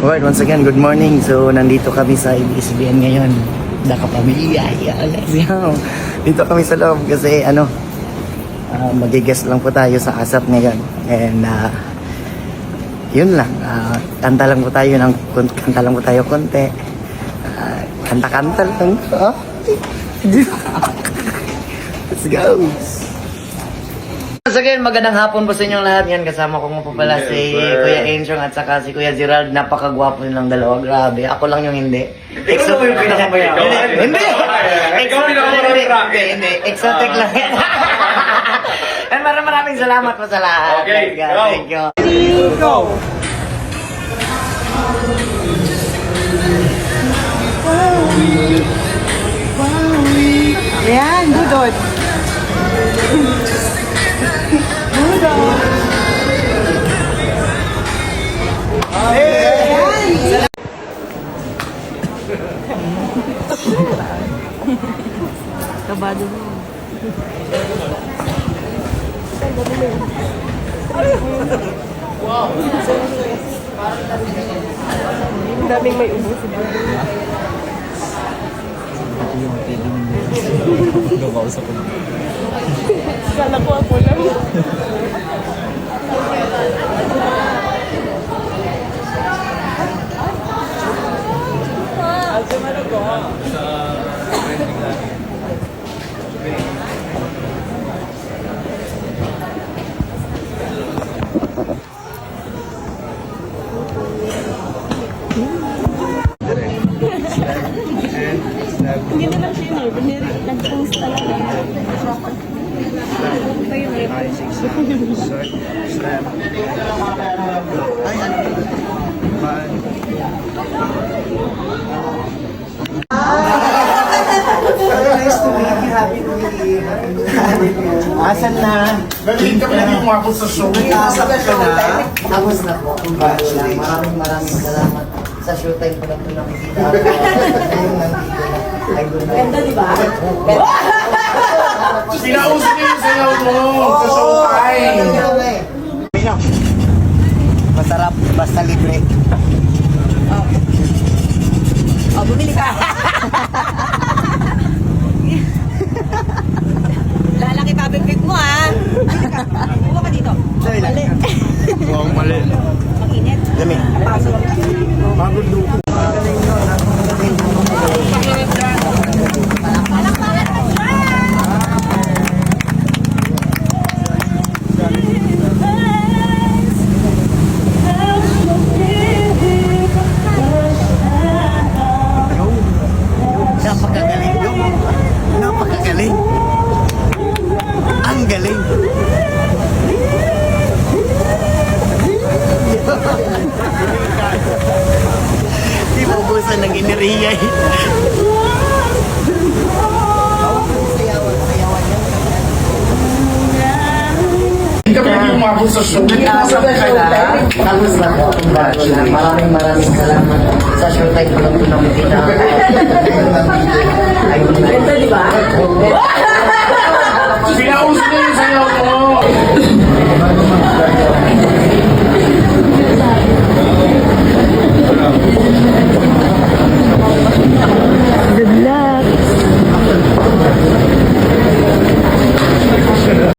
Alright, once again, good morning. So, nandito kami sa ABS-CBN ngayon. Nakapamilya. Dito kami sa loob kasi magigas lang po tayo sa ASAP ngayon. And yun lang. Kanta lang po tayo konti. Kanta-kanta lang. Let's go. Once again, magandang hapon po sa inyong lahat. Yan, kasama ko nga po pala si Kuya Enchong at saka si Kuya Gerald. Napakagwapo nilang dalawa. Grabe. Ako lang yung hindi. Ikaw yung pinakamayaw. Hindi! Hindi. Exotic lang. And maraming salamat po sa lahat. Okay, go. Thank you. Go! Ayan, dudod. Kabado mo. Wow! Ang daming may ubo si Bado. Kala ko ako lang. Hindi na lang siya nag-post talaga. Ito yung Nice to meet you. Happy to meet you. Asan na? Nag-link kami na umabot sa show. Asap ka na? Tapos na po. Congratulations. Maraming salamat. Sa showtime ko lang ito nakikita ako. Ayun, nandito na. Ganda, di ba? Pinauso niyo yung sayaw mo sa showtime. Masarap, basta libre. Oh, bumili ka. Lalaki pabibig mo, ha? Buka ka dito. Mali. Wow, mali. Mag-init. Dami. Pasok. Magulo. Napakagaling yun. Napakagaling. Ang galing. Di mo busa ng ineriya eh. Hindi kami na umabot sa show. Asap ka na? Tapos na po. Congratulations. Maraming salamat. Sa showtime ko lang ito nakikita ako. Ayun, nandito na. Ganda, di ba? Pinauso niyo yung sayaw mo.